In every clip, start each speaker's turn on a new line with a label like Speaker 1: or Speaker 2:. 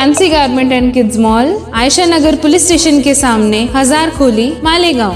Speaker 1: Fancy garment and kids mall, Ayesha Nagar police station के सामने, हजार खोली, मालेगांव।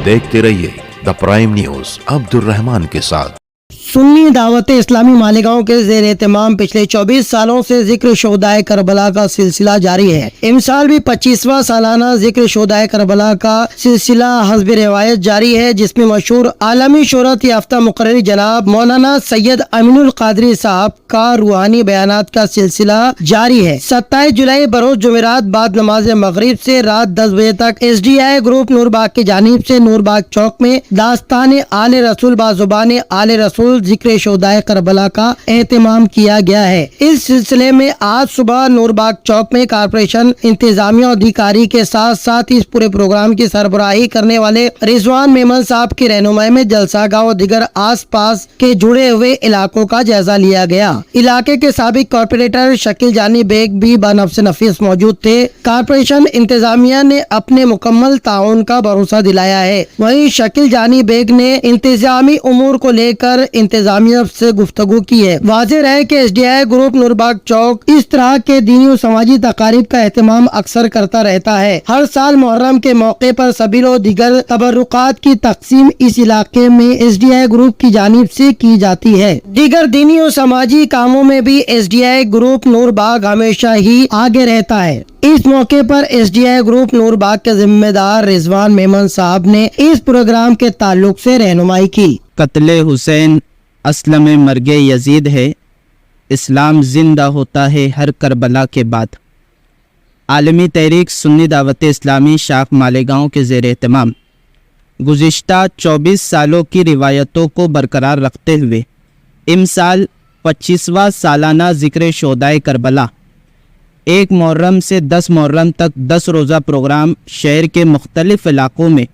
Speaker 2: देखते रहिए the prime news Abdul Rahman के साथ।
Speaker 3: सुन्नी दावत इस्लामी मालेगांव के ज़ेर एहतमाम पिछले 24 सालों से जिक्र शोहदाए करबला का सिलसिला जारी है। इमसाल भी 25वां सालाना जिक्र शोहदाए करबला का सिलसिला हस्ब रिवायत जारी है, जिसमें मशहूर आलमी शोहरत याफ्ता मुकर्रर जनाब मौलाना सैयद अमीनुल कादरी साहब का रूहानी बयानात का सिलसिला जारी है। 27 जुलाई बरोज जुमेरात बाद नमाज मगरिब से रात 10 बजे तक SDI ग्रुप नूरबाग की जानिब से नूरबाग चौक में दास्तान आले रसूल बाजुबान आले रसूल जिक्र शोहदाए करबला का एहतमाम किया गया है। इस सिलसिले में आज सुबह नूरबाग चौक में कारपोरेशन इंतजामिया अधिकारी के साथ साथ इस पूरे प्रोग्राम की सरबराही करने वाले रिजवान मेमन साहब की रहनुमाई में जलसा गाँव और दीगर आस पास के जुड़े हुए इलाकों का जायजा लिया गया। इलाके के साबिक कॉर्पोरेटर शकील जानी बेग भी बनफ्स नफीस मौजूद थे। कारपोरेशन इंतजामिया ने अपने मुकम्मल ताउन का भरोसा दिलाया है। वहीं शकील जानी बेग ने इंतजामी उमूर को लेकर इंतजामिया से गुफ्तगू की है। वाज़ेह है कि SDI ग्रुप नूरबाग चौक इस तरह के दीनी और समाजी तकारीब का एहतमाम अक्सर करता रहता है। हर साल मुहर्रम के मौके पर सबील और दीगर तबर्रुकात की तकसीम इस इलाके में SDI ग्रुप की जानिब से की जाती है। दीगर दीनी और समाजी कामों में भी SDI ग्रुप नूरबाग हमेशा ही आगे रहता है। इस मौके पर SDI ग्रुप नूरबाग के जिम्मेदार रिजवान मेमन साहब ने इस प्रोग्राम के ताल्लुक से रहनुमाई की।
Speaker 4: कत्ले हुसैन असलम मर्गे यजीद है, इस्लाम जिंदा होता है हर करबला के बाद। आलमी तहरीक सुन्नी दावत इस्लामी शाख मालेगांव के ज़ेर एहतमाम गुज़िश्ता 24 सालों की रिवायतों को बरकरार रखते हुए इमसाल 25वां सालाना ज़िक्र शोहदाए करबला 1 मुहर्रम से 10 मुहर्रम तक 10 रोज़ा प्रोग्राम शहर के मुख्तलिफ इलाकों में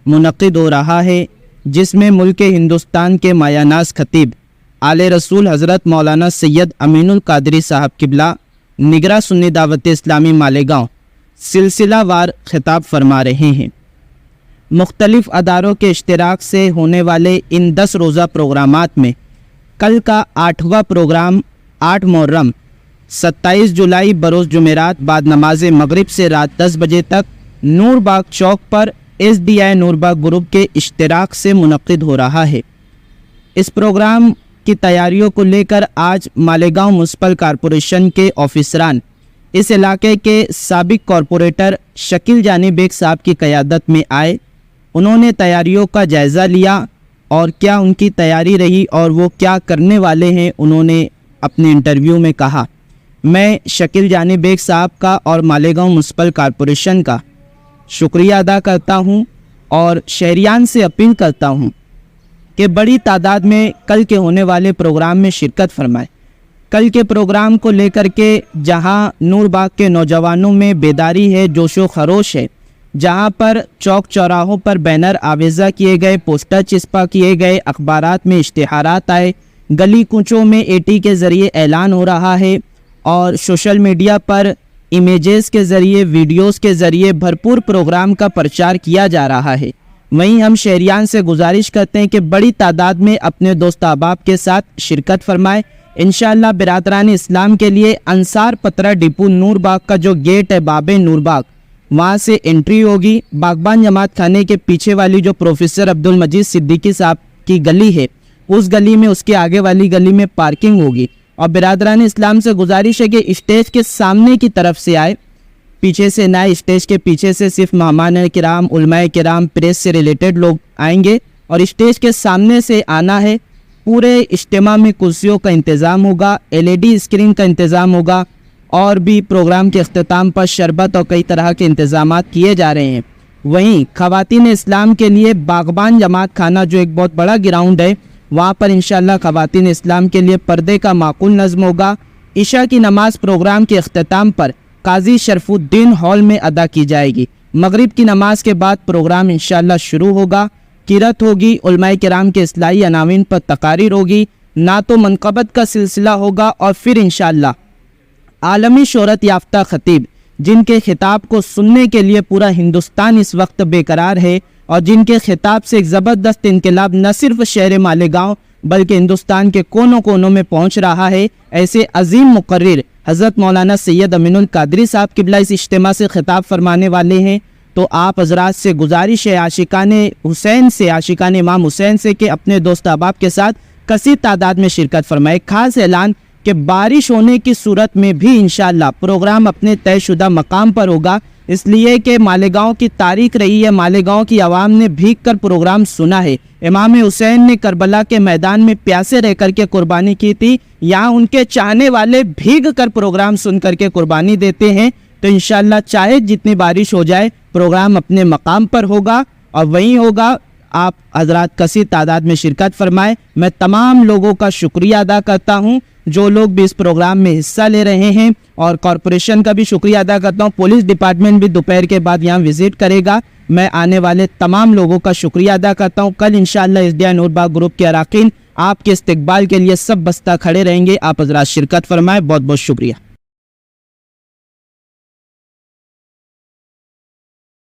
Speaker 4: मुनक़िद हो रहा है, जिसमें मुल्क हिंदुस्तान के मायानाज़ खतीब आले रसूल हज़रत मौलाना सैयद अमीनुल कादरी साहब किबला निगरा सुन्नी दावत इस्लामी मालेगांव सिलसिलावार खिताब फरमा रहे हैं। मुख्तलिफ अदारों के इश्तिराक से होने वाले इन 10 रोज़ा प्रोग्रामात में कल का 8वां प्रोग्राम 8 मुहर्रम 27 जुलाई बरोज़ जुमेरात बाद नमाज मगरिब से रात 10 बजे तक नूरबाग चौक पर SDI नूरबाग ग्रुप के इश्तिराक से मुनक़िद हो रहा है। इस प्रोग्राम की तैयारियों को लेकर आज मालेगांव म्युनिसिपल कॉरपोरेशन के ऑफिसरान इस इलाके के साबिक कॉरपोरेटर शकील जानी बेग साहब की क़यादत में आए। उन्होंने तैयारियों का जायज़ा लिया और क्या उनकी तैयारी रही और वो क्या करने वाले हैं, उन्होंने अपने इंटरव्यू में कहा। मैं शकील जानी बेग साहब का और मालेगांव म्युनिसिपल कॉरपोरेशन का शुक्रिया अदा करता हूं और शहरियान से अपील करता हूं कि बड़ी तादाद में कल के होने वाले प्रोग्राम में शिरकत फरमाएं। कल के प्रोग्राम को लेकर के जहां नूरबाग के नौजवानों में बेदारी है, जोशो खरोश है, जहां पर चौक चौराहों पर बैनर आवेज़ा किए गए, पोस्टर चिस्पा किए गए, अखबारात में इश्तिहारात आए, गली कूचों में AT के ज़रिए ऐलान हो रहा है और सोशल मीडिया पर इमेजेस के ज़रिए, वीडियोस के ज़रिए भरपूर प्रोग्राम का प्रचार किया जा रहा है। वहीं हम शहरियान से गुजारिश करते हैं कि बड़ी तादाद में अपने दोस्त अहबाब के साथ शिरकत फरमाएं। इंशाअल्लाह बिरादरान इस्लाम के लिए अंसार पतरा डिपो नूरबाग का जो गेट है बाबे नूरबाग, वहाँ से एंट्री होगी। बागबान जमात खाने के पीछे वाली जो प्रोफेसर अब्दुल मजीद सिद्दीकी साहब की गली है, उस गली में, उसके आगे वाली गली में पार्किंग होगी। और बिरादरान इस्लाम से गुजारिश है कि स्टेज के सामने की तरफ से आए, पीछे से ना, स्टेज के पीछे से सिर्फ मेहमान किराम, उलमाए किराम, प्रेस से रिलेटेड लोग आएंगे और स्टेज के सामने से आना है। पूरे इज्तिमा में कुर्सियों का इंतज़ाम होगा, LED स्क्रीन का इंतज़ाम होगा और भी प्रोग्राम के अख्तिताम पर शरबत और कई तरह के इंतज़ामात किए जा रहे हैं। वहीं ख़वातीन इस्लाम के लिए बागबान जमात खाना जो एक बहुत बड़ा ग्राउंड है, वहाँ पर इंशाअल्लाह ख़वातीन इस्लाम के लिए पर्दे का माकूल नज़्म होगा। इशा की नमाज़ प्रोग्राम के अख्तिताम पर काजी शरफुद्दीन हॉल में अदा की जाएगी। मगरिब की नमाज के बाद प्रोग्राम इंशाअल्लाह शुरू होगा। किरत होगी, उलमाए किराम के इस्लाही अनावीन पर तकारीर होगी, नातो मनक़बत का सिलसिला होगा और फिर इंशाअल्लाह आलमी शोहरत याफ्ता खतीब جن کے خطاب کو سننے کے لیے پورا ہندوستان اس وقت بے قرار ہے اور جن کے خطاب سے ایک زبردست انقلاب نہ صرف شہر مالیگاؤں بلکہ ہندوستان کے کونوں کونوں میں پہنچ رہا ہے، ایسے عظیم مقرر حضرت مولانا سید امین القادری صاحب قبلہ اس اجتماع سے خطاب فرمانے والے ہیں۔ تو آپ حضرات سے گزارش ہے عاشقان حسین سے، عاشقان امام حسین سے، کہ اپنے دوست احباب کے ساتھ کثیر تعداد میں شرکت فرمائے۔ خاص اعلان کہ بارش ہونے کی صورت میں بھی انشاءاللہ پروگرام اپنے طے شدہ مقام پر ہوگا، اس لیے کہ مالیگاؤں کی تاریخ رہی ہے، مالیگاؤں کی عوام نے بھیگ کر پروگرام سنا ہے۔ امام حسین نے کربلا کے میدان میں پیاسے رہ کر کے قربانی کی تھی، یہاں ان کے چاہنے والے بھیگ کر پروگرام سن کر کے قربانی دیتے ہیں۔ تو انشاءاللہ چاہے جتنی بارش ہو جائے پروگرام اپنے مقام پر ہوگا اور وہیں ہوگا۔ آپ حضرات کثیر تعداد میں شرکت فرمائے۔ میں تمام لوگوں کا شکریہ ادا کرتا ہوں جو لوگ بھی اس پروگرام میں حصہ لے رہے ہیں، اور کارپوریشن کا بھی شکریہ ادا کرتا ہوں۔ پولیس ڈپارٹمنٹ بھی دوپہر کے بعد یہاں وزٹ کرے گا۔ میں آنے والے تمام لوگوں کا شکریہ ادا کرتا ہوں۔ کل انشاءاللہ اس ڈی نور باغ گروپ کے اراکین آپ کے استقبال کے لیے سب بستہ کھڑے رہیں گے۔ آپ حضرات شرکت فرمائے۔ بہت بہت شکریہ۔